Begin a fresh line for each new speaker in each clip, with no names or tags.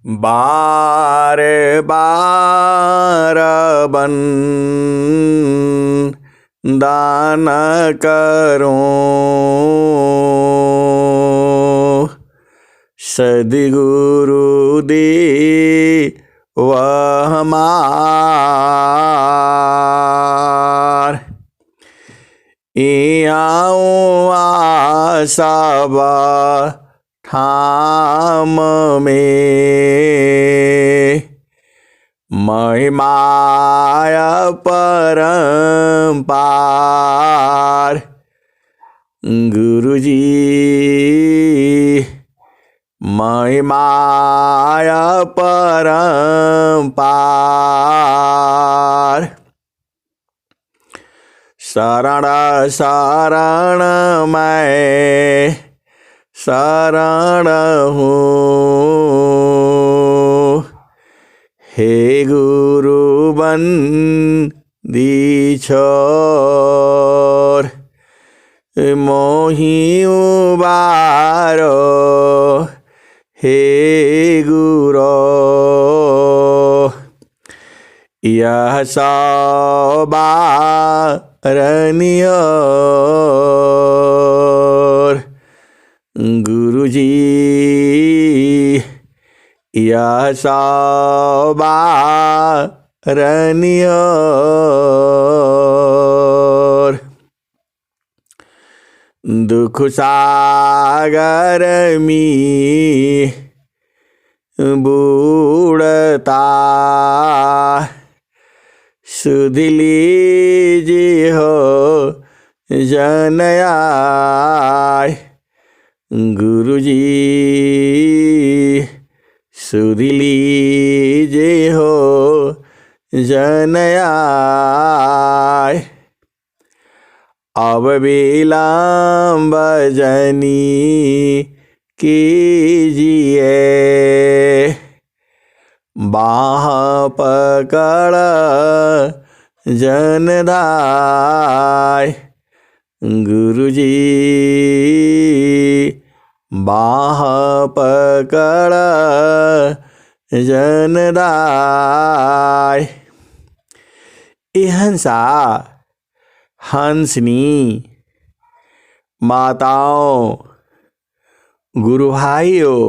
बार बार बन दान करो सद्गुरु दे वह हमार आऊँ आसबा ठाम में महिमाया परम्पार गुरुजी महिमाया परम्पार शरण शरण मैं शरण हूँ हे गुरु बंदी छोर मोहि उबारो हे गुरो यह सौबारनियोर गुरुजी यह सौबारनियोर दुख सागर में बूढ़ता सुध लीजिए हो जनयाय गुरुजी सुध लीजिए हो जनयाय अब विलम्ब जनी कीजिए बाह पकड़ जनदाय गुरुजी बाह पकड़ जनदाय हंसा हंसनी माताओं गुरु भाइयों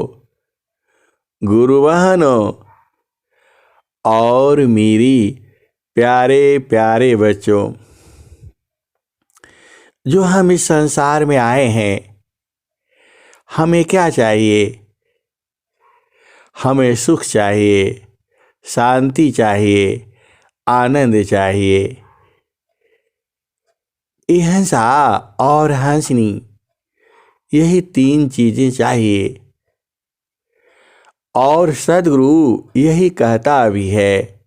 गुरु बहनों और मेरी प्यारे प्यारे बच्चों जो हम इस संसार में आए हैं हमें क्या चाहिए। हमें सुख चाहिए, शांति चाहिए, आनंद चाहिए। हंसा और हंसनी यही 3 चीजें चाहिए और सद्गुरु यही कहता भी है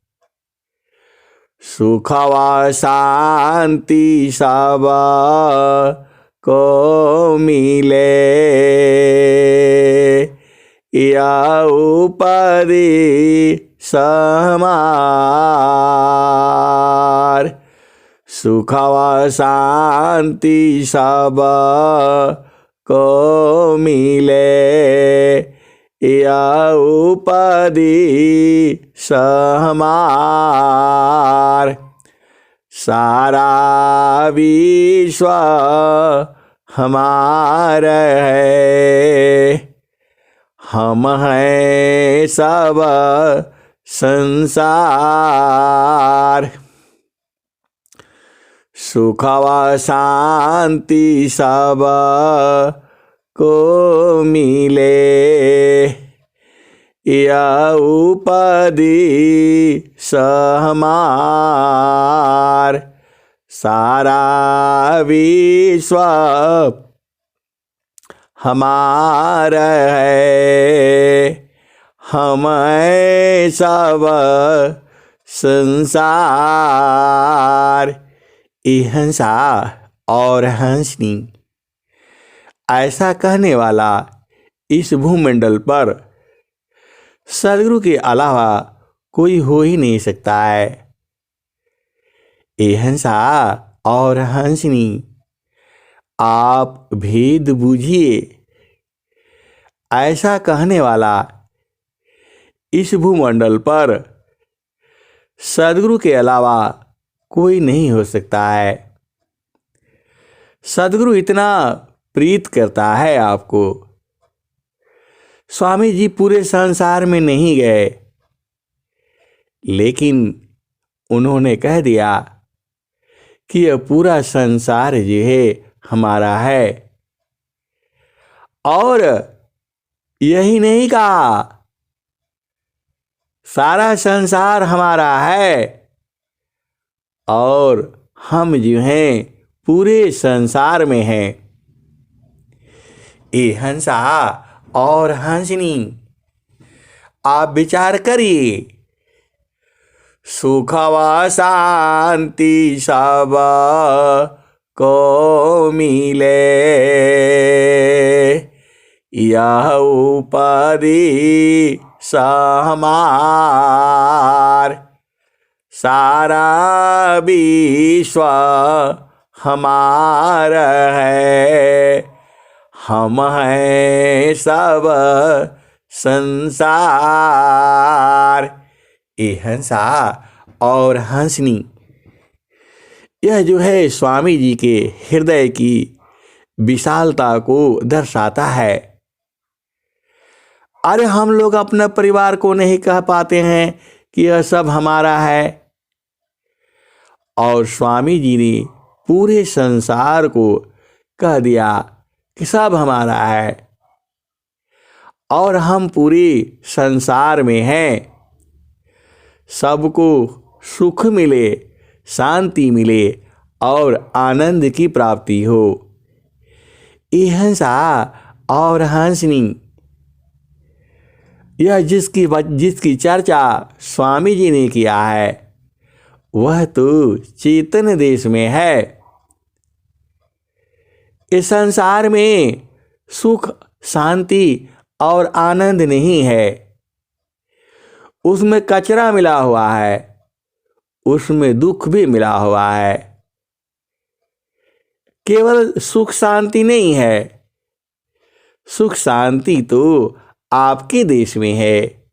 सुख व शांति सब को मिले या उपदि समार सुख व शांति सब को मिले या उपदि समार सारा विश्व हमारा है हम हैं सब संसार सुख व शांति सब को मिले या उपदि समार सारा विश्व हमारा है हम सब संसार। हंसा और हंसनी ऐसा कहने वाला इस भूमंडल पर सद्गुरु के अलावा कोई हो ही नहीं सकता है। हंसा और हंसनी आप भेद बूझिए। ऐसा कहने वाला इस भूमंडल पर सद्गुरु के अलावा कोई नहीं हो सकता है। सद्गुरु इतना प्रीत करता है आपको। स्वामी जी पूरे संसार में नहीं गए, लेकिन उन्होंने कह दिया कि यह पूरा संसार जो है हमारा है। और यही नहीं कहा, सारा संसार हमारा है और हम जो हैं पूरे संसार में हैं। ये हंसा और हंसनी, आप विचार करिए, सुख व शांति सब को मिले, यह उपाधि हमार, सारा विश्व हमार है, हम हैं सब संसार। ये हंसा और हंसनी, यह जो है स्वामी जी के हृदय की विशालता को दर्शाता है। अरे हम लोग अपने परिवार को नहीं कह पाते हैं कि यह सब हमारा है, और स्वामी जी ने पूरे संसार को कह दिया कि सब हमारा है और हम पूरे संसार में हैं। सबको सुख मिले, शांति मिले और आनंद की प्राप्ति हो। ये हंसा और हंसनी, यह जिसकी चर्चा स्वामी जी ने किया है वह तो चेतन देश में है। इस संसार में सुख, शांति और आनंद नहीं है, उसमें कचरा मिला हुआ है, उसमें दुख भी मिला हुआ है। केवल सुख शांति नहीं है, सुख शांति तो आपके देश में है,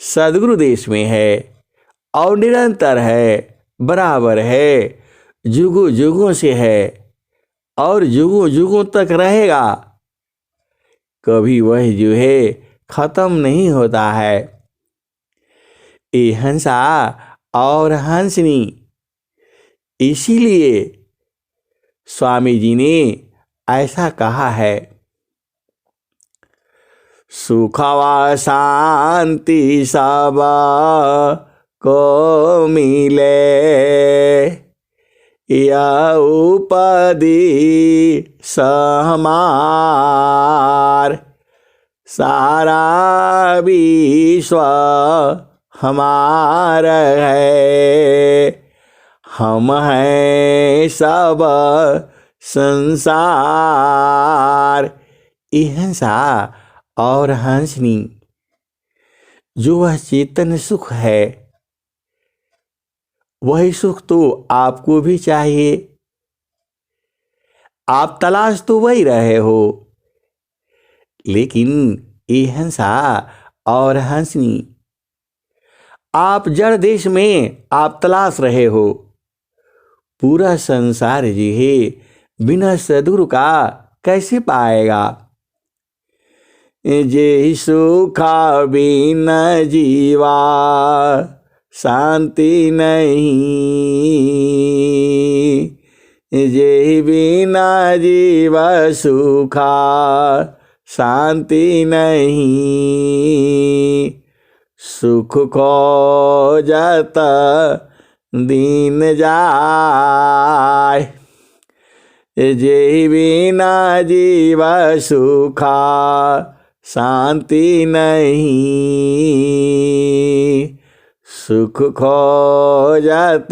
सद्गुरु देश में है और निरंतर है, बराबर है, जुगों जुगों से है और जुगों जुगों तक रहेगा। कभी वह जो है खत्म नहीं होता है। ये हंसा और हंसनी, इसीलिए स्वामी जी ने ऐसा कहा है, सुख व शांति सब को मिले, यह उपाधि हमार, सारा विश्व हमार है, हम हैं सब संसार। ये हंसा और हंसनी, जो वह चेतन सुख है, वही सुख तो आपको भी चाहिए। आप तलाश तो वही रहे हो, लेकिन ये हंसा और हंसनी, आप जड़ देश में आप तलाश रहे हो। पूरा संसार जी है बिना सद्गुरु का कैसे पाएगा। जे सुखा बिना जीवा शांति नहीं, जे बिना जीवा सुखा शांति नहीं, सुख खोजत दिन जाय, जे बिना जीवा सुखा शांति नहीं, सुख खोजत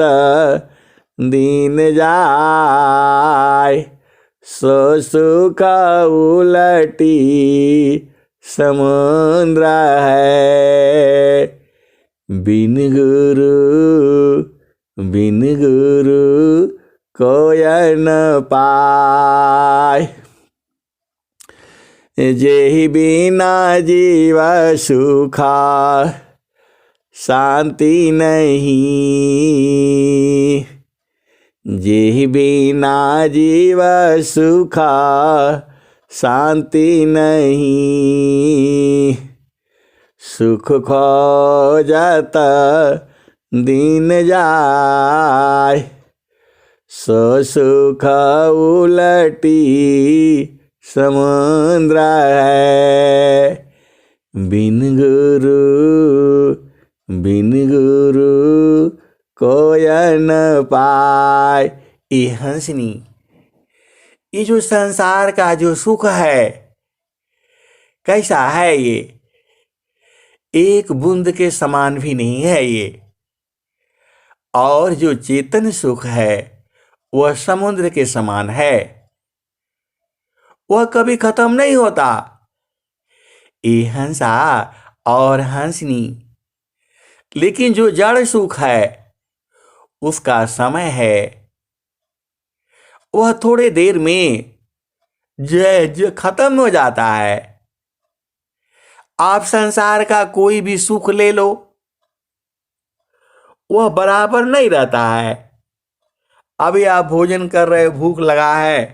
दिन जाय, सो सुख उलटी समुद्र है, बिन गुरु कोय न पाय, जेहि बिना जीव सुखा शांति नहीं। जेहि बिना जीव सुखा शांति नहीं। सुख खोजत दिन जाय सो सुख उलटी समुद्र है। बिन गुरु कोय न पाय। ये हंसनी, ये जो संसार का जो सुख है कैसा है? ये एक बूंद के समान भी नहीं है ये। और जो चेतन सुख है वह समुद्र के समान है, वह कभी खत्म नहीं होता। ये हंसा और हंसनी। लेकिन जो जड़ सुख है उसका समय है, वह थोड़े देर में जो खत्म हो जाता है। आप संसार का कोई भी सुख ले लो, वह बराबर नहीं रहता है। अभी आप भोजन कर रहे हो, भूख लगा है,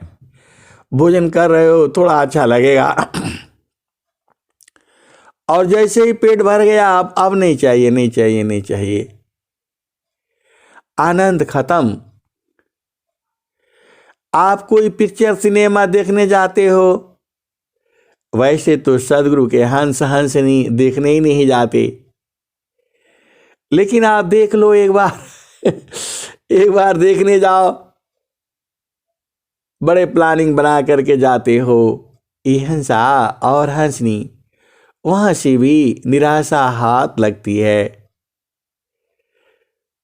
भोजन कर रहे हो, थोड़ा अच्छा लगेगा। और जैसे ही पेट भर गया आप अब नहीं चाहिए, नहीं चाहिए, नहीं चाहिए, आनंद खत्म। आप कोई पिक्चर सिनेमा देखने जाते हो, वैसे तो सदगुरु के हंस हंसनी देखने ही नहीं जाते, लेकिन आप देख लो एक बार। एक बार देखने जाओ, बड़े प्लानिंग बना करके जाते हो। ये हंसा और हंसनी, वहां से भी निराशा हाथ लगती है।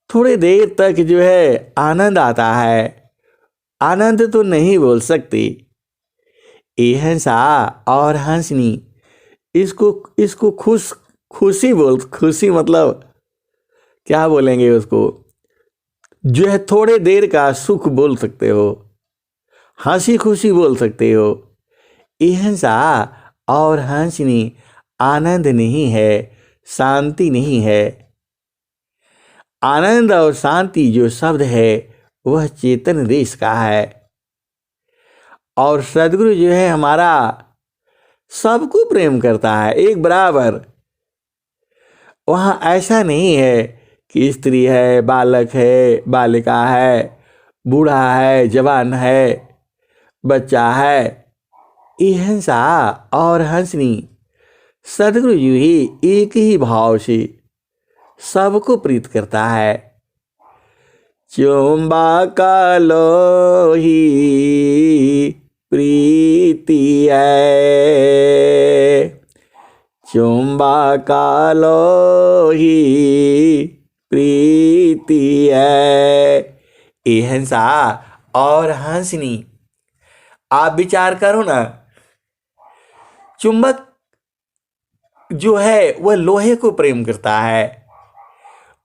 थोड़ी देर तक जो है आनंद आता है, आनंद तो नहीं बोल सकते। ये हंसा और हंसनी, इसको खुशी मतलब क्या बोलेंगे उसको, जो है थोड़े देर का सुख बोल सकते हो, हंसी खुशी बोल सकते हो। ये हंसा और हंसनी आनंद नहीं है, शांति नहीं है। आनंद और शांति जो शब्द है वह चेतन देश का है। और सदगुरु जो है हमारा सबको प्रेम करता है एक बराबर। वहाँ ऐसा नहीं है कि स्त्री है, बालक है, बालिका है, बूढ़ा है, जवान है, बच्चा है। ये हंसा और हंसनी सदगुरु जी ही एक ही भाव से सबको प्रीत करता है। चुंबक लोही प्रीति है, चुंबक लोही प्रीति है। ये हंसा और हंसनी, आप विचार करो ना, चुंबक जो है वह लोहे को प्रेम करता है,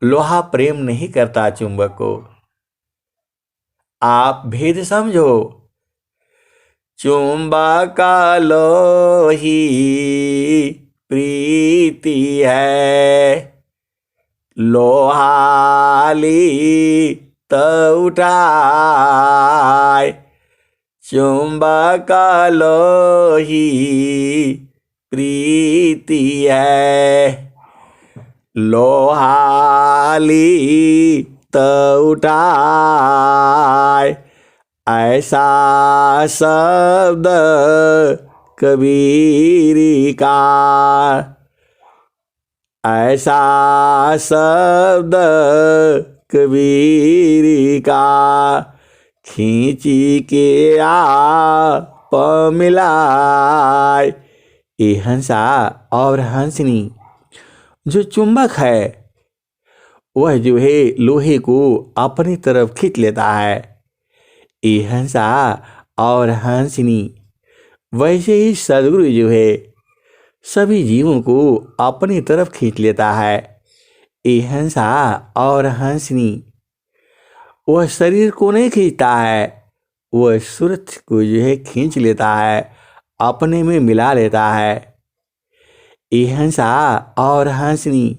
लोहा प्रेम नहीं करता चुंबक को। आप भेद समझो। चुंबक लोही प्रीति है, लोहाली तो उठाए। चुंबक लोही प्रीति है, लोहाली तो उठाए। ऐसा शब्द कबीर का, ऐसा शब्द कबीर का, खींची के आप मिलाए। ये हंसा और हंसनी जो चुंबक है वह जो है लोहे को अपनी तरफ खींच लेता है। ये हंसा और हंसनी वैसे ही सदगुरु जो है सभी जीवों को अपनी तरफ खींच लेता है। ये हंसा और हंसनी वह शरीर को नहीं खींचता है, वह सूरज को जो है खींच लेता है, अपने में मिला लेता है। ये हंसा और हंसनी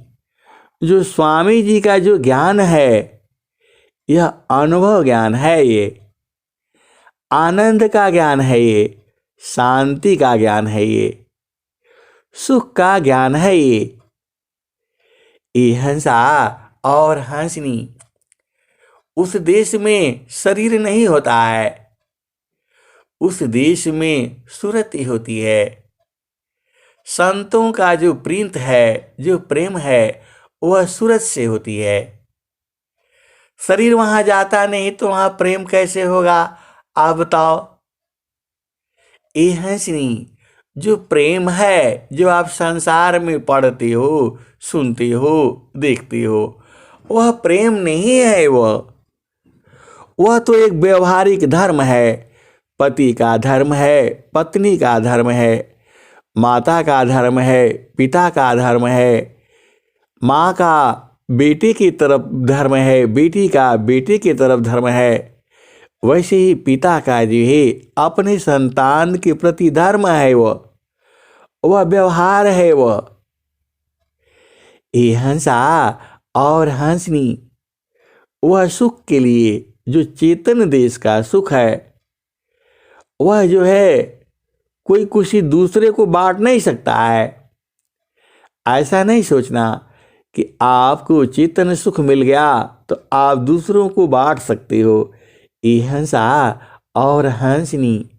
जो स्वामी जी का जो ज्ञान है, यह अनुभव ज्ञान है, ये आनंद का ज्ञान है, ये शांति का ज्ञान है, ये सुख का ज्ञान है, ये हंसा और हंसनी। उस देश में शरीर नहीं होता है, उस देश में सुरति होती है। संतों का जो प्रीत है, जो प्रेम है, वह सूरत से होती है। शरीर वहां जाता नहीं तो वहां प्रेम कैसे होगा, आप बताओ। ये हंसनी, जो प्रेम है, जो आप संसार में पढ़ते हो, सुनते हो, देखते हो, वह प्रेम नहीं है। वह तो एक व्यवहारिक धर्म है। पति का धर्म है, पत्नी का धर्म है, माता का धर्म है, पिता का धर्म है, माँ का बेटे की तरफ धर्म है, बेटी का बेटे की तरफ धर्म है। वैसे ही पिता का जो है अपने संतान के प्रति धर्म है, वह व्यवहार है। ये हंसा और हंसनी, वह सुख के लिए जो चेतन देश का सुख है, वह जो है कोई किसी दूसरे को बांट नहीं सकता है। ऐसा नहीं सोचना कि आपको चेतन सुख मिल गया तो आप दूसरों को बांट सकते हो। ये हंसा और हंसनी,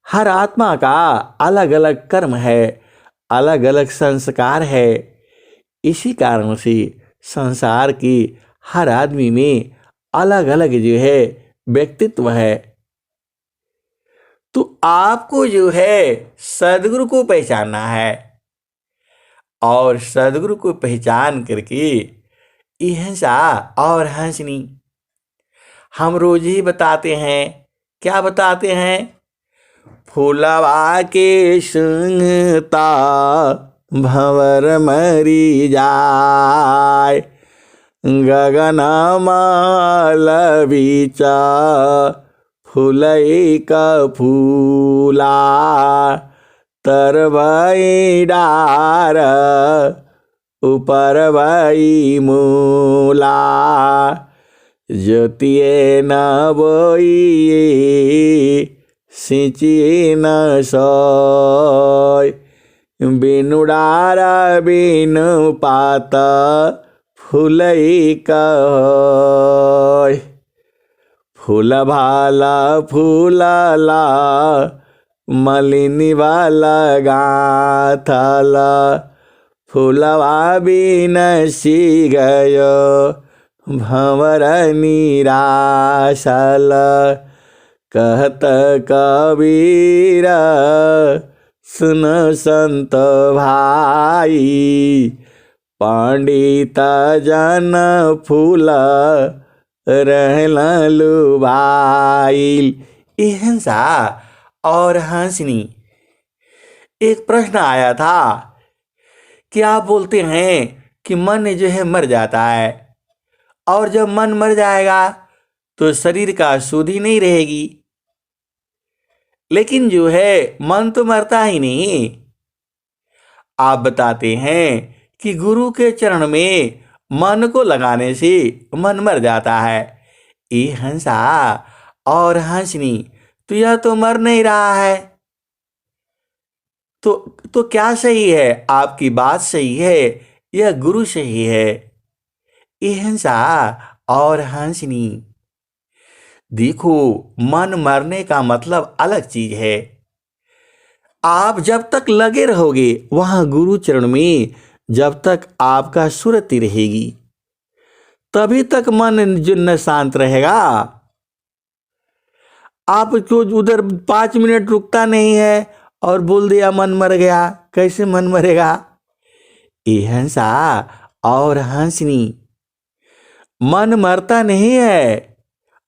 हर आत्मा का अलग अलग कर्म है, अलग अलग संस्कार है। इसी कारण से संसार की हर आदमी में अलग अलग जो है व्यक्तित्व है। तो आपको जो है सदगुरु को पहचानना है, और सदगुरु को पहचान करके हंसा और हंसनी हम रोज ही बताते हैं। क्या बताते हैं? फूलवा के संगता भंवर मरी जाय, गगन माल बीचा फूलई का फूला, तरवई डार ऊपर वही मूला, ज्योतिए न बोई सिंची न सोय, बिनु डार बिनु पात फूलई कहोय। फूल भाला फूलला मलिनी वाला गाथला, फूलवा बिन सी गयो भंवर निराशल। कहत कबीर सुन संत भाई, पंडित जन फूल रहल लुभाई। हंसा और हंसनी, एक प्रश्न आया था कि आप बोलते हैं कि मन जो है मर जाता है, और जब मन मर जाएगा तो शरीर का सुधि नहीं रहेगी। लेकिन जो है मन तो मरता ही नहीं। आप बताते हैं कि गुरु के चरण में मन को लगाने से मन मर जाता है। ये हंसा और हंसनी, तो यह तो मर नहीं रहा है। तो क्या सही है? आपकी बात सही है, यह गुरु सही है। ये हंसा और हंसनी, देखो मन मरने का मतलब अलग चीज है। आप जब तक लगे रहोगे वहां गुरु चरण में, जब तक आपका सुरति रहेगी तभी तक मन जो न शांत रहेगा। आपको उधर 5 मिनट रुकता नहीं है और बोल दिया मन मर गया, कैसे मन मरेगा? ये हंसा और हंसनी, मन मरता नहीं है।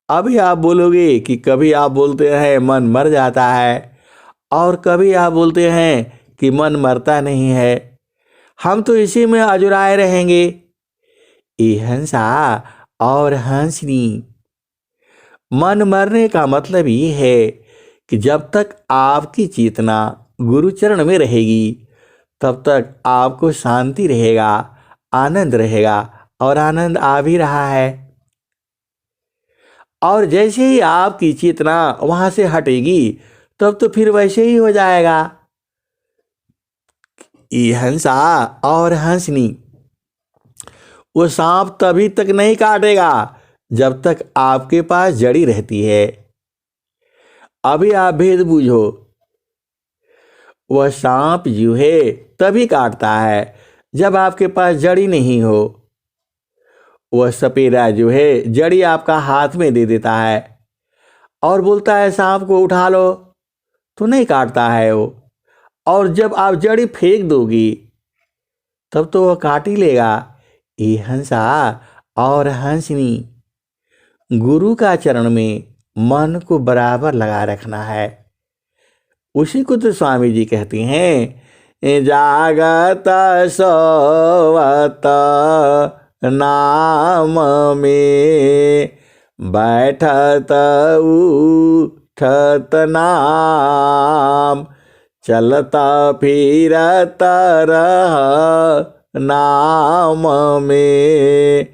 अभी आप बोलोगे कि कभी आप बोलते हैं मन मर जाता है, और कभी आप बोलते हैं कि मन मरता नहीं है। हम तो इसी में अजुराए रहेंगे। ये हंसा और हंसनी, मन मरने का मतलब ये है कि जब तक आपकी चेतना गुरुचरण में रहेगी तब तक आपको शांति रहेगा, आनंद रहेगा और आनंद आ भी रहा है। और जैसे ही आपकी चेतना वहां से हटेगी तब तो फिर वैसे ही हो जाएगा। ये हंसा और हंसनी, वो सांप तभी तक नहीं काटेगा जब तक आपके पास जड़ी रहती है। अभी आप भेद बूझो, वह सांप जो है तभी काटता है जब आपके पास जड़ी नहीं हो। वह सपेरा जो है जड़ी आपका हाथ में दे देता है और बोलता है सांप को उठा लो, तो नहीं काटता है वो। और जब आप जड़ी फेंक दोगी तब तो वह काट ही लेगा। ये हंसा और हंसनी, गुरु का चरण में मन को बराबर लगा रखना है। उसी को तो स्वामी जी कहते हैं, जागत सोवत नाम में, बैठत उठत नाम, चलता फिरत रह नाम में,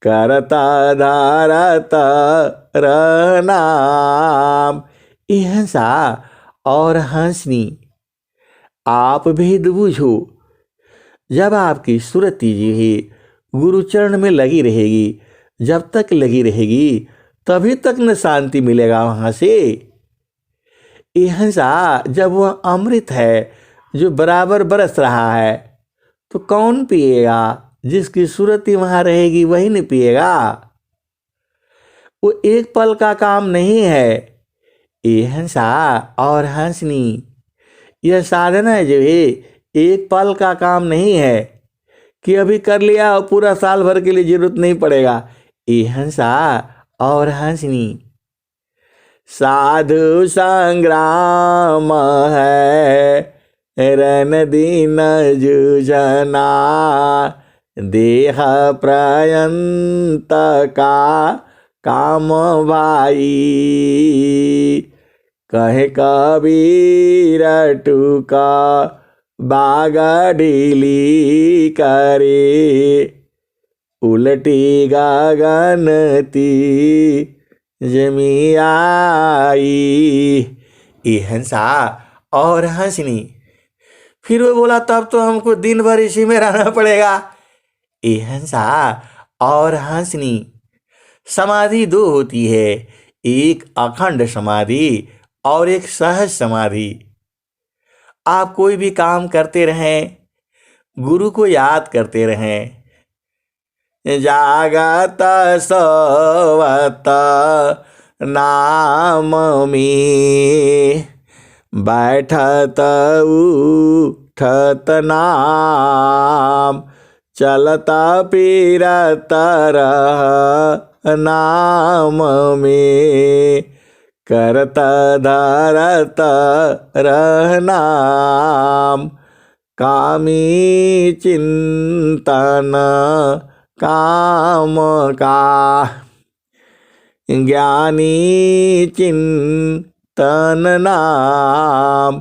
करता धारत रह नाम। ये हंसा और हंसनी, आप भेद बूझो। जब आपकी सुरति जी ही गुरुचरण में लगी रहेगी, जब तक लगी रहेगी तभी तक न शांति मिलेगा वहां से। ये हंसा जब वह अमृत है जो बराबर बरस रहा है तो कौन पिएगा? जिसकी सुरति वहां रहेगी वही नहीं पिएगा। वो एक पल का काम नहीं है। ये हंसा और हंसनी, यह साधना जो है एक पल का काम नहीं है कि अभी कर लिया और पूरा साल भर के लिए जरूरत नहीं पड़ेगा। ये हंसा और हंसनी, साधु संग्राम है रन दिन जूझना, देह प्रयंत का काम भाई, कहे कबीर टूका बाग ढीली करे, उलटी गगनती जमी आई। ये हंसा और हंसनी, फिर वो बोला तब तो हमको दिन भर इसी में रहना पड़ेगा। ये हंसा और हंसनी, समाधि दो होती है, एक अखंड समाधि और एक सहज समाधि। आप कोई भी काम करते रहें, गुरु को याद करते रहें। जागत सोवत नाम में, बैठत उठत नाम, चलता फिरत रह नाम में, करता धरत रह नाम, कामी चिंतन काम का, ज्ञानी चिंतन नाम,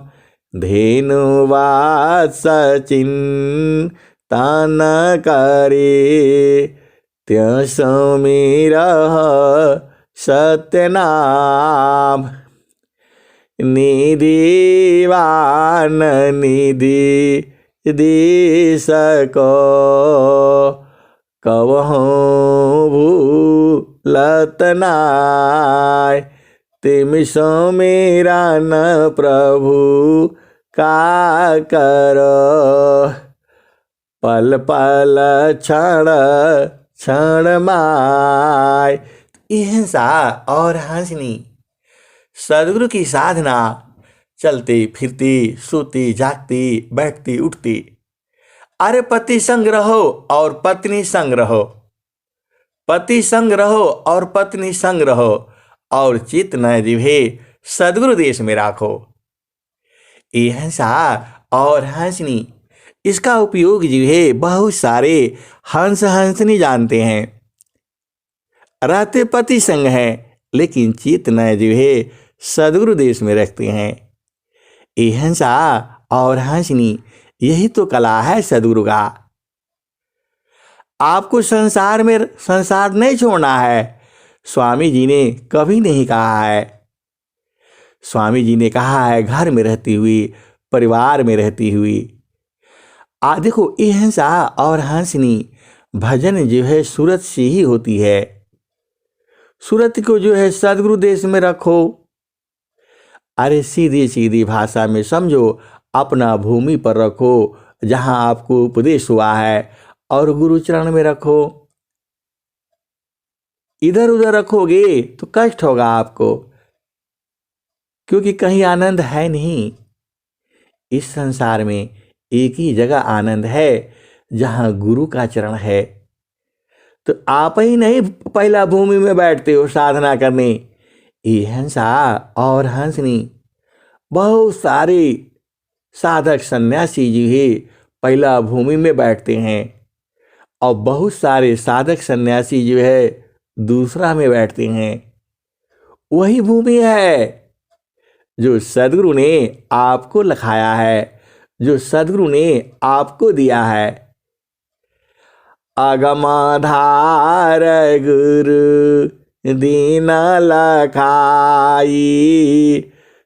धेनुवास चिंतन करे, त्य समीरह सत्य नाम, निधिवान निधि दे सको, कवहूँ भूलत नाय, तिम समीरा न प्रभु का करो, पल पल क्षण क्षण माय। हिंसा और हंसनी, सदगुरु की साधना चलती फिरती सोती जागती बैठती उठती। अरे पति संग रहो और पत्नी संग रहो, पति संग रहो और पत्नी संग रहो, और चित्त न जिभे सदगुरु देश में राखो। ये हंसा और हंसनी, इसका उपयोग जो है बहुत सारे हंस हंसनी जानते हैं। रहते पति संग हैं लेकिन चित्त न जो है सदगुरु देश में रखते हैं। ये हंसा और हंसनी, यही तो कला है सदगुरु का। आपको संसार नहीं छोड़ना है, स्वामी जी ने कभी नहीं कहा है। स्वामी जी ने कहा है घर में रहती हुई, परिवार में रहती हुई। देखो, ये हिंसा और हंसनी भजन जो है सूरत से ही होती है। सूरत को जो है सदगुरु देश में रखो। अरे सीधी सीधी भाषा में समझो, अपना भूमि पर रखो जहां आपको उपदेश हुआ है, और गुरु चरण में रखो। इधर उधर रखोगे तो कष्ट होगा आपको, क्योंकि कहीं आनंद है नहीं। इस संसार में एक ही जगह आनंद है, जहां गुरु का चरण है। तो आप ही नहीं पहला भूमि में बैठते हो साधना करने। ये हंसा और हंसनी बहुत सारे साधक सन्यासी जी ही पहला भूमि में बैठते हैं, और बहुत सारे साधक सन्यासी जो है दूसरा में बैठते हैं। वही भूमि है जो सदगुरु ने आपको लिखाया है, जो सदगुरु ने आपको दिया है। अगमाधार गुरु दीन लखाई,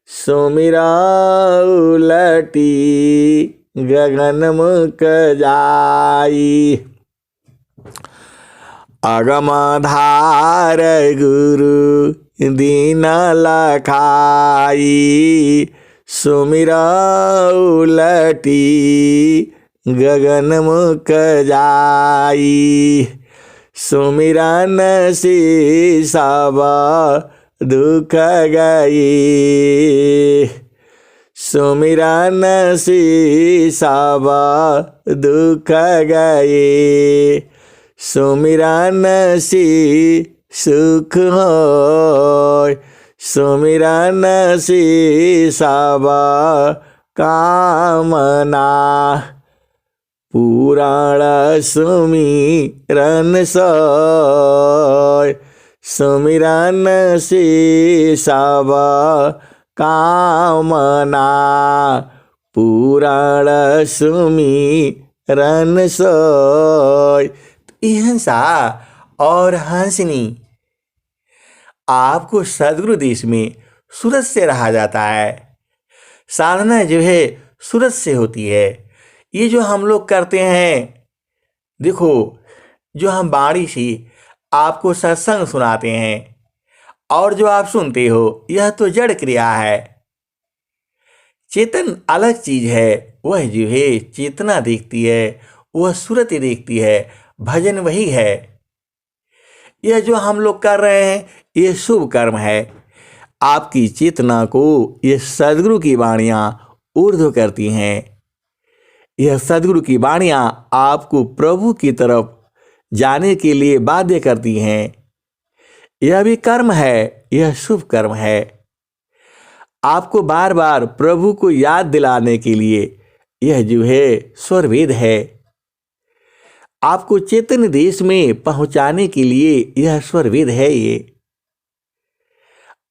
सुमिरा उलटी गगन मुख जाई। अगमाधार गुरु दीन लखाई, सुमिरा उलटी गगन मुख जाई। सुमिरन से सब दुख गई, सुमिरन से सब दुख गए। सुमिरन से सुख होय, सुमिरन से सब कामना। पुराण सुमिरन सोय, सुमिरन से सब कामना। पुराण सुमिरन सोय। हंसा और हंसनी आपको सदगुरु देश में सूरत से रहा जाता है। साधना जो है सूरत से होती है। ये जो हम लोग करते हैं, देखो, जो हम बाणी से आपको सत्संग सुनाते हैं और जो आप सुनते हो, यह तो जड़ क्रिया है। चेतन अलग चीज है। वह जो है चेतना देखती है, वह सूरत देखती है। भजन वही है। यह जो हम लोग कर रहे हैं, यह शुभ कर्म है। आपकी चेतना को यह सदगुरु की वाणियां ऊर्ध्व करती हैं। यह सदगुरु की वाणियां आपको प्रभु की तरफ जाने के लिए बाध्य करती हैं। यह भी कर्म है, यह शुभ कर्म है। आपको बार बार प्रभु को याद दिलाने के लिए यह जो है स्वरवेद है। आपको चेतन देश में पहुंचाने के लिए यह स्वरवेद है। ये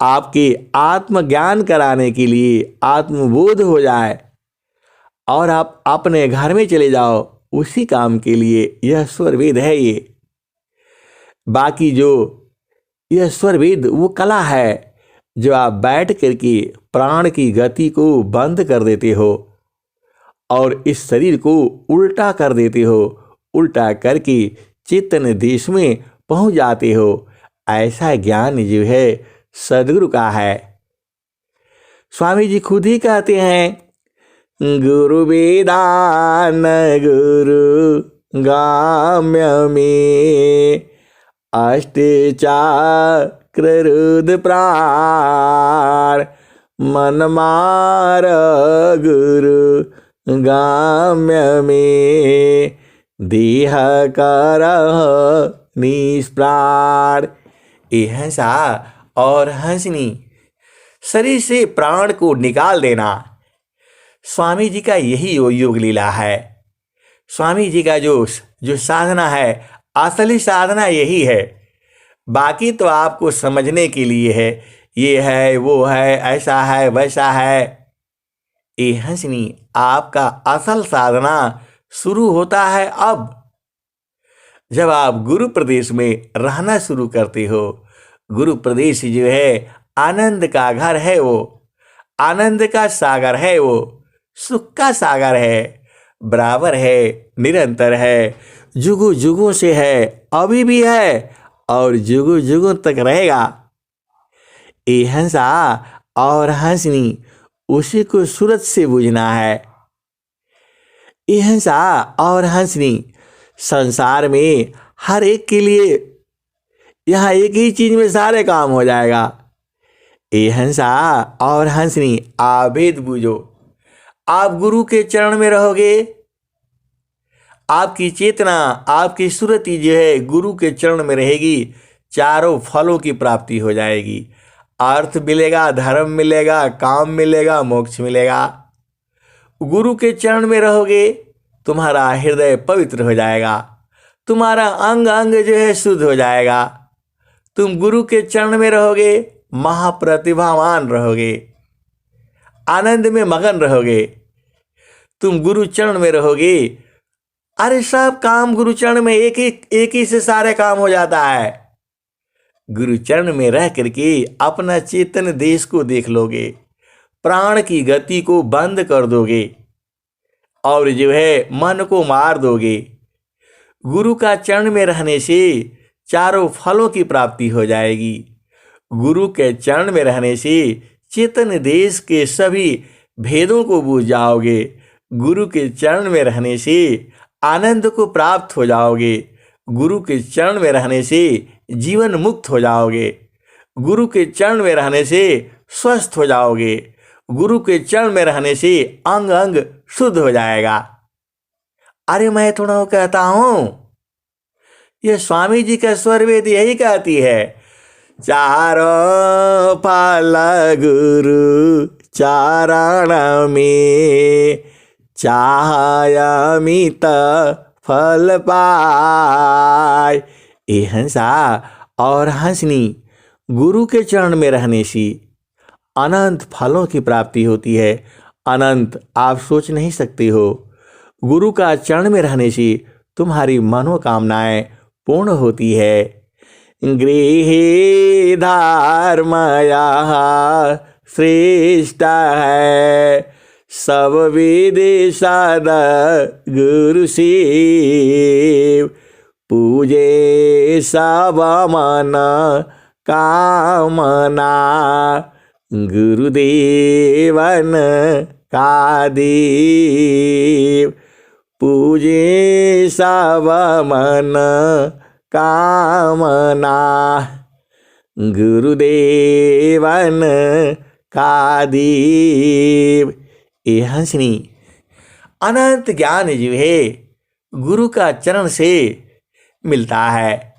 आपके आत्मज्ञान कराने के लिए, आत्मबोध हो जाए और आप अपने घर में चले जाओ, उसी काम के लिए यह स्वरवेद है। ये बाकी जो यह स्वरवेद वो कला है जो आप बैठ करके प्राण की गति को बंद कर देते हो और इस शरीर को उल्टा कर देते हो। उल्टा करके चेतन देश में पहुंच जाते हो। ऐसा ज्ञान जो है सदगुरु का है। स्वामी जी खुद ही कहते हैं, गुरु वेदान गुरु गाम्य में, अष्टचक्र रुद्र प्राण, मन मार गुरु गाम्य में, देह करह निष्प्राण। ये हंसा और हंसनी, शरीर से प्राण को निकाल देना, स्वामी जी का यही योग लीला है। स्वामी जी का जो साधना है, असली साधना यही है। बाकी तो आपको समझने के लिए है, ये है वो है, ऐसा है वैसा है। ये हंसनी, आपका असल साधना शुरू होता है अब। जब आप गुरु प्रदेश में रहना शुरू करते हो, गुरु प्रदेश जो है आनंद का घर है, वो आनंद का सागर है, वो सुख का सागर है, बराबर है, निरंतर है, जुगों जुगों से है, अभी भी है और जुगों जुगों तक रहेगा। ये हंसा और हंसनी उसी को सूरत से बूझना है। ये हंसा और हंसनी संसार में हर एक के लिए, यहाँ एक ही चीज में सारे काम हो जाएगा। ये हंसा और हंसनी आभेद बूझो। आप गुरु के चरण में रहोगे, आपकी चेतना, आपकी सुरति जो है गुरु के चरण में रहेगी, चारों फलों की प्राप्ति हो जाएगी। अर्थ मिलेगा, धर्म मिलेगा, काम मिलेगा, मोक्ष मिलेगा। गुरु के चरण में रहोगे, तुम्हारा हृदय पवित्र हो जाएगा, तुम्हारा अंग अंग जो है शुद्ध हो जाएगा। तुम गुरु के चरण में रहोगे, महाप्रतिभावान रहोगे, आनंद में मगन रहोगे। तुम गुरु चरण में रहोगे, अरे सब काम गुरु चरण में एक ही से सारे काम हो जाता है। गुरु चरण में रह करके अपना चेतन देश को देख लोगे, प्राण की गति को बंद कर दोगे और जो है मन को मार दोगे। गुरु का चरण में रहने से चारों फलों की प्राप्ति हो जाएगी। गुरु के चरण में रहने से चेतन देश के सभी भेदों को बूझ जाओगे। गुरु के चरण में रहने से आनंद को प्राप्त हो जाओगे। गुरु के चरण में रहने से जीवन मुक्त हो जाओगे। गुरु के चरण में रहने से स्वस्थ हो जाओगे। गुरु के चरण में रहने से अंग अंग शुद्ध हो जाएगा। अरे मैं थोड़ा कहता हूं, ये स्वामी जी का स्वर वेद यही कहती है, चारों फल गुरु चरण में, चाहय अमित फल पाय। ये हंसा और हंसनी गुरु के चरण में रहने से अनंत फलों की प्राप्ति होती है। अनंत आप सोच नहीं सकते हो। गुरु का चरण में रहने से तुम्हारी मनोकामनाएं पूर्ण होती है। गृहे धर्मया श्रेष्ठ है, सब वेद सद गुरु सेव, पूजे सब मन कामना, गुरुदेवन का देव, पूजे सब मन कामना, गुरुदेवन का देव। ये हंसनी अनंत ज्ञान जो है गुरु का चरण से मिलता है।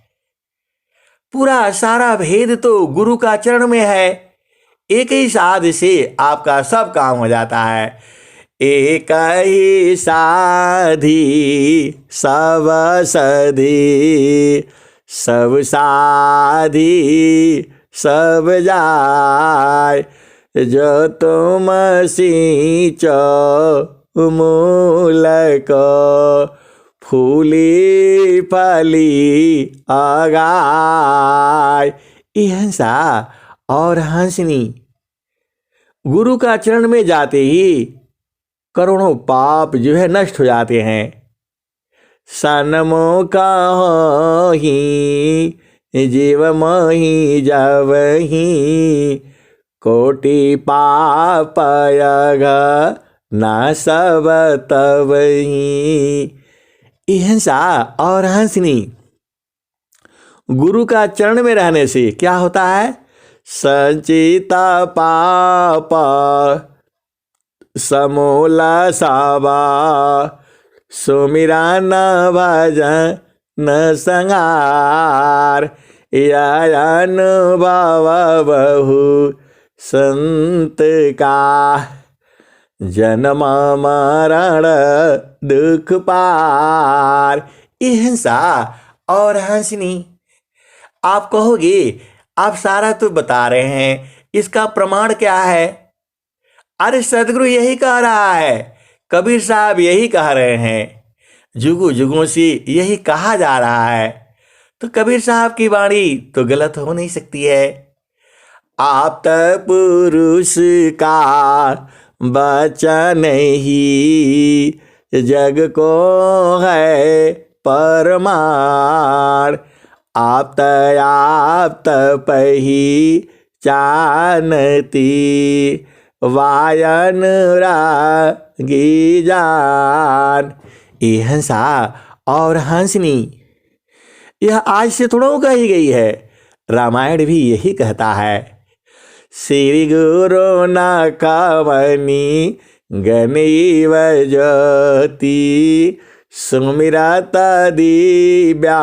पूरा सारा भेद तो गुरु का चरण में है। एक ही साध से आपका सब काम हो जाता है। एक ही साधी सब सधी, सब साधी सब जाय, जो तुम सींचो मूल को, फूली फली अगाय। ये हंसा और हंसनी गुरु का चरण में जाते ही करोड़ों पाप जो है नष्ट हो जाते हैं। सन्मुख ही जीव मही जवही, कोटि पाप यग न सब तवही। हंसा और हंसनी गुरु का चरण में रहने से क्या होता है? संचित पाप समूला सावा, सुमिरन भजन न संगार, यह अनुभव बहु संत का, जन्म मरण दुख पार। ये हंसा और हंसनी आप कहोगे आप सारा तो बता रहे हैं, इसका प्रमाण क्या है? अरे सदगुरु यही कह रहा है, कबीर साहब यही कह रहे हैं। जुगों जुगों से यही कहा जा रहा है, तो कबीर साहब की वाणी तो गलत हो नहीं सकती है। आप तक पुरुष का वचन ही जग को है परमार। आप तपही जानती वायन रागी जान। ये हंसा और हंसनी यह आज से थोड़ा कही गई है, रामायण भी यही कहता है। श्री गुरु न कवनी गनीव ज्योति सुमिरत दिव्या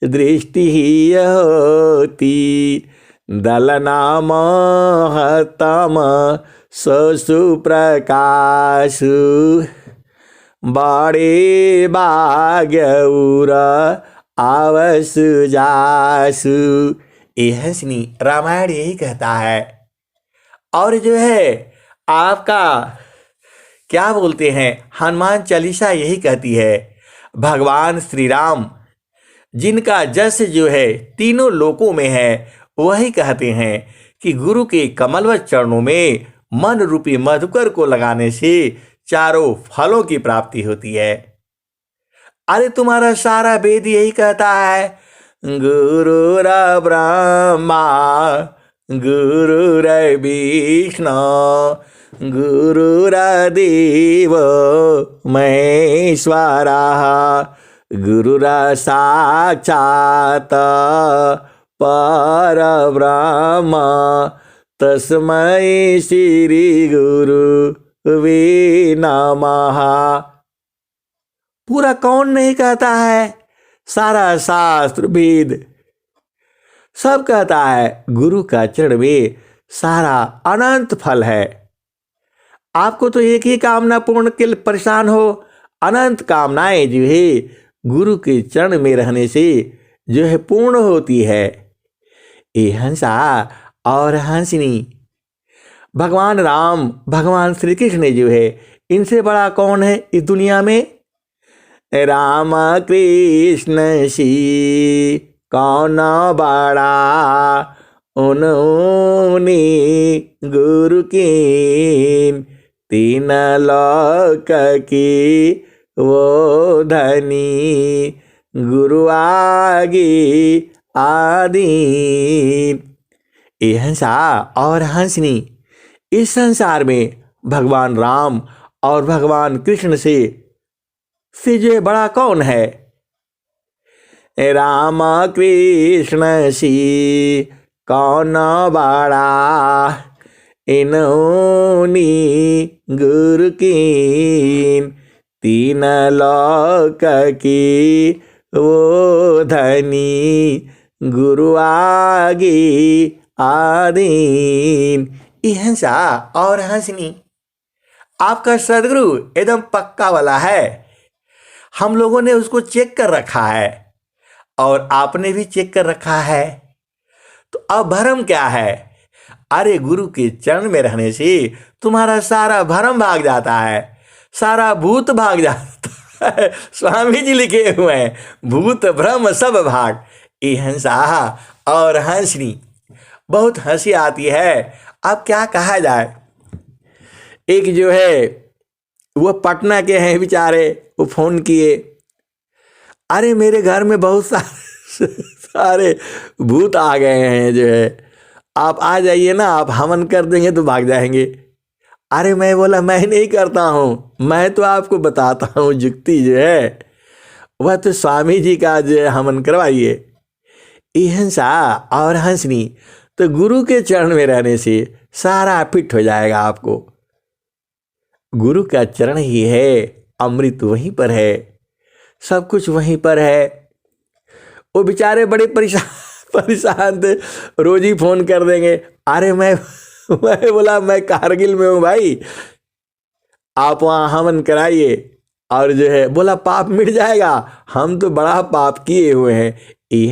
दृष्टि होती। दलना महतम सुप्रकाशु बड़े भाग्यउर आवसु जासु। ये हंसनी रामायण यही कहता है। और जो है आपका क्या बोलते हैं, हनुमान चालीसा यही कहती है। भगवान श्री राम जिनका जस जो है तीनों लोकों में है, वही कहते हैं कि गुरु के कमलवत चरणों में मन रूपी मधुकर को लगाने से चारों फलों की प्राप्ति होती है। अरे तुम्हारा सारा वेद यही कहता है, गुरुर ब्रह्मा गुरुर विष्णु गुरुरादेव महेश्वरः गुरुर साक्षात् परब्रह्म तस्मै श्री गुरुवे नमः। पूरा कौन नहीं कहता है, सारा शास्त्र वेद सब कहता है गुरु का चरण में सारा अनंत फल है। आपको तो एक ही कामना पूर्ण के लिए परेशान हो, अनंत कामनाएं जो है गुरु के चरण में रहने से जो है पूर्ण होती है। ये हंसा और हंसनी भगवान राम भगवान श्री कृष्ण जो है, इनसे बड़ा कौन है इस दुनिया में। राम कृष्ण सी कौन बड़ा उन्होंने गुरु की तीन लोक की वो धनी गुरु आगे आदि। ये हंसा और हंसनी इस संसार में भगवान राम और भगवान कृष्ण से जो बड़ा कौन है। राम कृष्ण सी कौन बड़ा इन्होंने गुरु की तीन लोक की वो धनी गुरु आगे आदीन। हंसा और हंसनी आपका सदगुरु एकदम पक्का वाला है। हम लोगों ने उसको चेक कर रखा है और आपने भी चेक कर रखा है। तो अब भरम क्या है। अरे गुरु के चरण में रहने से तुम्हारा सारा भरम भाग जाता है, सारा भूत भाग जाता है। स्वामी जी लिखे हुए हैं, भूत भ्रम सब भाग। ये हंसा और हंसनी बहुत हंसी आती है। अब क्या कहा जाए। एक जो है वो पटना के हैं बेचारे, वो फोन किए, अरे मेरे घर में बहुत सारे भूत आ गए हैं, जो है आप आ जाइए ना, आप हवन कर देंगे तो भाग जाएंगे। अरे मैं बोला मैं नहीं करता हूँ, मैं तो आपको बताता हूँ जुक्ति जो है वह तो स्वामी जी का जो है हवन करवाइए। हंसा और हंसनी तो गुरु के चरण में रहने से सारा फिट हो जाएगा आपको। गुरु का चरण ही है, अमृत वहीं पर है, सब कुछ वहीं पर है। वो बेचारे बड़े परेशान थे, रोज ही फोन कर देंगे, अरे मैं बोला मैं कारगिल में हूँ भाई, आप वहाँ हवन कराइए। और जो है बोला पाप मिट जाएगा, हम तो बड़ा पाप किए हुए हैं।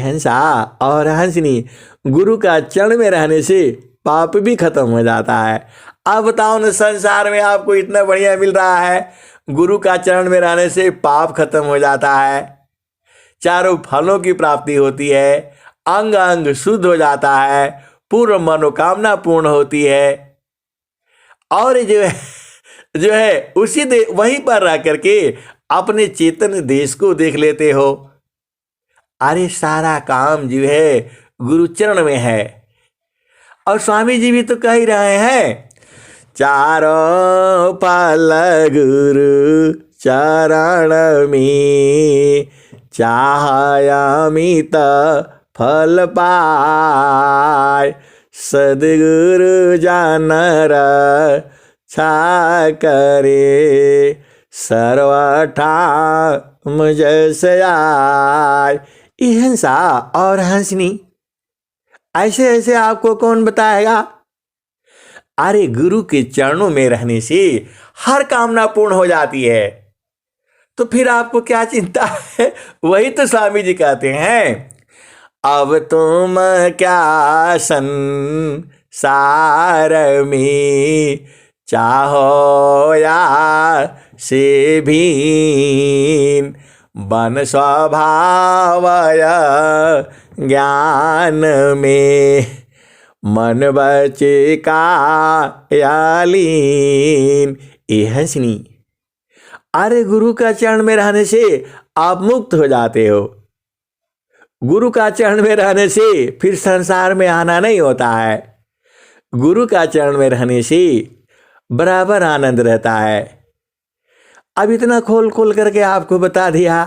हंसा और हंसनी गुरु का चरण में रहने से पाप भी खत्म हो जाता है। अब बताओ ना, संसार में आपको इतना बढ़िया मिल रहा है, गुरु का चरण में रहने से पाप खत्म हो जाता है, चारों फलों की प्राप्ति होती है, अंग अंग शुद्ध हो जाता है, पूर्ण मनोकामना पूर्ण होती है। और जो है उसी वहीं पर रह करके अपने चेतन देश को देख लेते हो। अरे सारा काम जो है गुरु चरण में है। और स्वामी जी भी तो कह ही रहे हैं, चारों फल गुरु चरण में, चाहयामित फल पाय, सद्गुरु जानर छा करे, सर्वठाम जस आय। ये हंसा और हंसनी ऐसे ऐसे आपको कौन बताएगा? अरे गुरु के चरणों में रहने से हर कामना पूर्ण हो जाती है, तो फिर आपको क्या चिंता है? वही तो स्वामी जी कहते हैं, अब तुम क्या संसार में, चाहो या से भीन, बन स्वभावय ज्ञान में, मन बचे कायालीन। ये हंसनी, अरे गुरु का चरण में रहने से आप मुक्त हो जाते हो। गुरु का चरण में रहने से फिर संसार में आना नहीं होता है। गुरु का चरण में रहने से बराबर आनंद रहता है। अब इतना खोल खोल करके आपको बता दिया,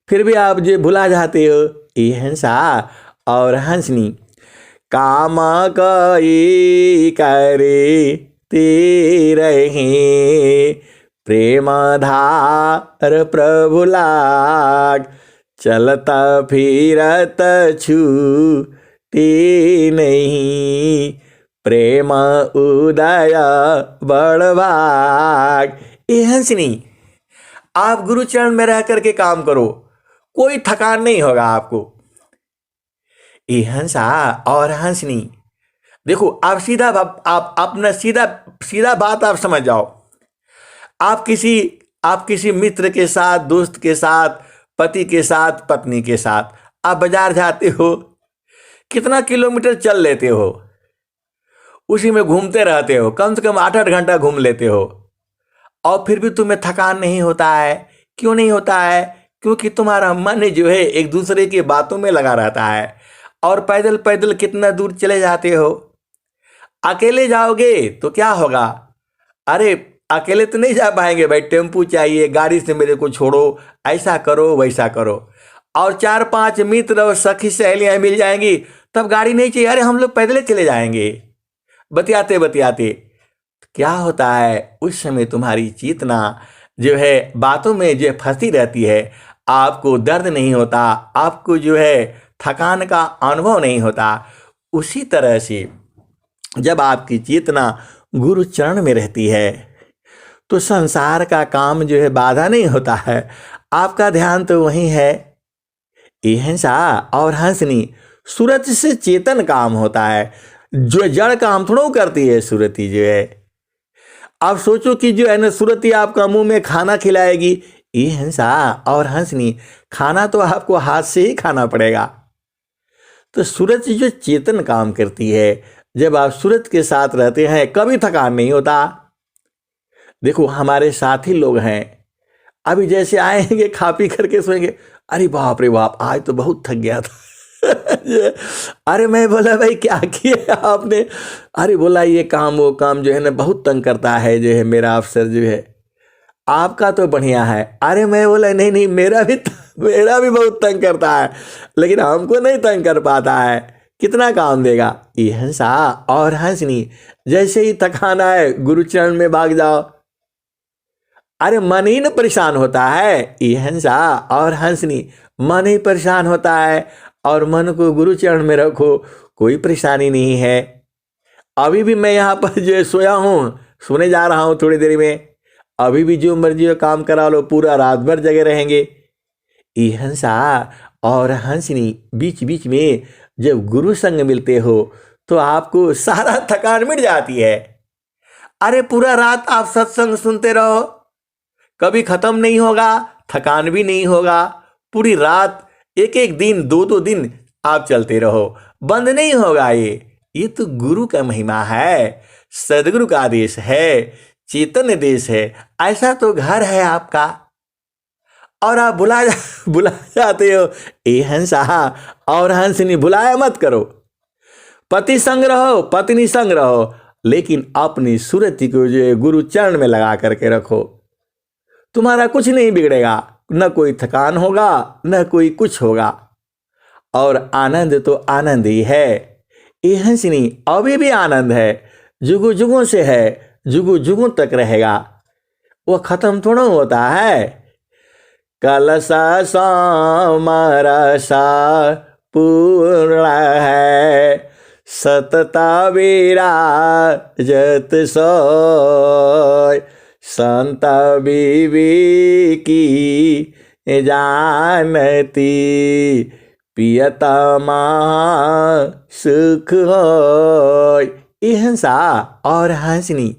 फिर भी आप जो भुला जाते हो। ये हंसा और हंसनी, काम कई करे ते रहे, प्रेम धार प्रभु लाग, चलता फिरत छूटे नहीं, प्रेम उदय बड़भाग। ये हंसनी, आप गुरु चरण में रह करके काम करो, कोई थकान नहीं होगा आपको। ये हंसा और हंसनी, देखो आप सीधा आप अपना सीधा बात आप समझ जाओ। आप किसी मित्र के साथ, दोस्त के साथ, पति के साथ, पत्नी के साथ आप बाजार जाते हो, कितना किलोमीटर चल लेते हो, उसी में घूमते रहते हो, कम से कम 8-8 घंटा घूम लेते हो, और फिर भी तुम्हें थकान नहीं होता है। क्यों नहीं होता है? क्योंकि तुम्हारा मन जो है एक दूसरे की बातों में लगा रहता है। और पैदल पैदल कितना दूर चले जाते हो। अकेले जाओगे तो क्या होगा? अरे अकेले तो नहीं जा पाएंगे भाई, टेम्पू चाहिए, गाड़ी से मेरे को छोड़ो, ऐसा करो वैसा करो। और 4-5 मित्र और सखी सहेलियां मिल जाएंगी, तब गाड़ी नहीं चाहिए, अरे हम लोग पैदल चले जाएंगे। बतियाते बतियाते क्या होता है, उस समय तुम्हारी चेतना जो है बातों में जो फंसी रहती है, आपको दर्द नहीं होता, आपको जो है थकान का अनुभव नहीं होता। उसी तरह से जब आपकी चेतना गुरु चरण में रहती है तो संसार का काम जो है बाधा नहीं होता है, आपका ध्यान तो वहीं है। ये हंसा और हंसनी, सूरत से चेतन काम होता है, जो जड़ काम थोड़ा करती है सूरती जो है। आप सोचो कि जो है ना सूरती आपका मुंह में खाना खिलाएगी। ये हंसा और हंसनी, खाना तो आपको हाथ से ही खाना पड़ेगा। तो सूरत जो चेतन काम करती है, जब आप सूरत के साथ रहते हैं कभी थकान नहीं होता। देखो हमारे साथी लोग हैं, अभी जैसे आएंगे खा पी करके सोएंगे, अरे बाप रे बाप आज तो बहुत थक गया था। अरे मैं बोला भाई क्या किया आपने? अरे बोला ये काम वो काम जो है ना बहुत तंग करता है, जो है मेरा अफसर जो है। आपका तो बढ़िया है। अरे मैं बोला नहीं नहीं मेरा भी बहुत तंग करता है, लेकिन हमको नहीं तंग कर पाता है, कितना काम देगा। ये हंसा और हंसनी, जैसे ही थकान आए गुरुचरण में भाग जाओ। अरे मन ही न परेशान होता है। ये हंसा और हंसनी, मन ही परेशान होता है, और मन को गुरुचरण में रखो, कोई परेशानी नहीं है। अभी भी मैं यहाँ पर जो सोया हूँ, सोने जा रहा हूँ थोड़ी देर में, अभी भी जो मर्जी काम करा लो, पूरा रात भर जगे रहेंगे। ये हंसा और हंसनी, बीच बीच में जब गुरु संग मिलते हो तो आपको सारा थकान मिट जाती है। अरे पूरा रात आप सत्संग सुनते रहो, कभी खत्म नहीं होगा, थकान भी नहीं होगा। पूरी रात, एक एक दिन, दो दो दिन आप चलते रहो, बंद नहीं होगा। ये तो गुरु का महिमा है, सदगुरु का आदेश है, चैतन्य देश है। ऐसा तो घर है आपका, और आप बुला जाते हो ए हंसा और हंसनी। बुलाया मत करो। पति संग रहो, पत्नी संग रहो, लेकिन अपनी सुरति को जो है गुरु चरण में लगा करके रखो। तुम्हारा कुछ नहीं बिगड़ेगा, न कोई थकान होगा, न कोई कुछ होगा। और आनंद तो आनंद ही है। ये हंसनी अभी भी आनंद है, जुगों जुगों से है, जुगों जुगों तक रहेगा। वो खत्म थोड़ा होता है। कलसा समरसा पूर्ण है, सतता विराजत सोय। संत विवेकी जानती, पियतमा सुख होय। ये हंसा और हंसनी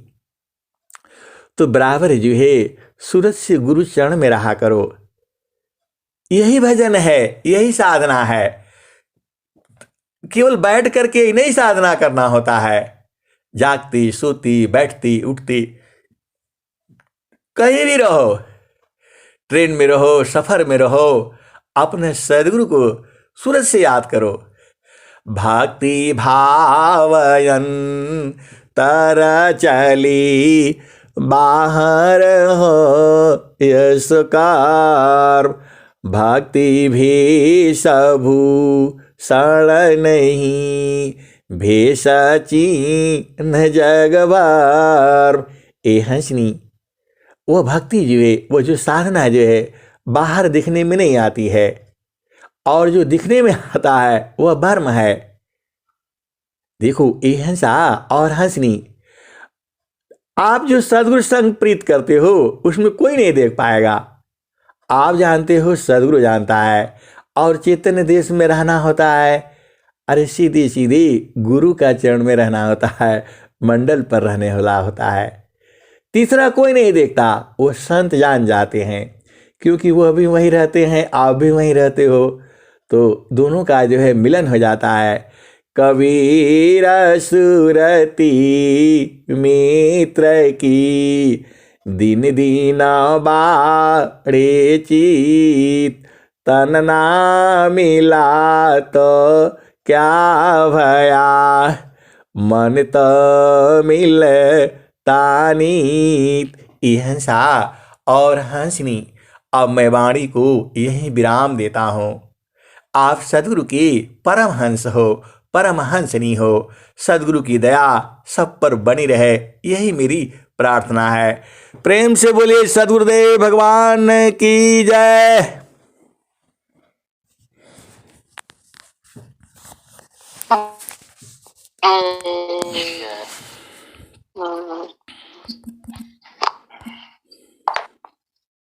तो बराबर जो है सूरज से गुरु चरण में रहा करो। यही भजन है, यही साधना है। केवल बैठ करके ही नहीं साधना करना होता है। जागती, सोती, बैठती, उठती, कहीं भी रहो, ट्रेन में रहो, सफर में रहो, अपने सदगुरु को सूरज से याद करो। भक्ति भावयन तर चली, बाहर हो यशकार। भक्ति भी सबू सण नहीं, भेषची न जगवार। ए हंसनी, वो भक्ति जो है, वो जो साधना जो है, बाहर दिखने में नहीं आती है, और जो दिखने में आता है वह भ्रम है। देखो ये हंसा और हंसनी, आप जो सदगुरु संग प्रीत करते हो उसमें कोई नहीं देख पाएगा। आप जानते हो, सदगुरु जानता है। और चैतन्य देश में रहना होता है, अरे सीधी सीधी गुरु का चरण में रहना होता है, मंडल पर रहने वाला होता है। तीसरा कोई नहीं देखता, वो संत जान जाते हैं, क्योंकि वो भी वहीं रहते हैं, आप भी वहीं रहते हो, तो दोनों का जो है मिलन हो जाता है। कबीर सुरती मित्र की, दिन दिन बाड़े चित। तन ना मिला तो क्या भया, मन तो मिल तानीत। ये हंसा और हंसनी, अब मैं वाणी को यही विराम देता हूँ। आप सदगुरु की परमहंस हो, परमहंसनी हो। सदगुरु की दया सब पर बनी रहे, यही मेरी प्रार्थना है। प्रेम से बोलिए सदगुरुदेव भगवान की जय।
Yeah.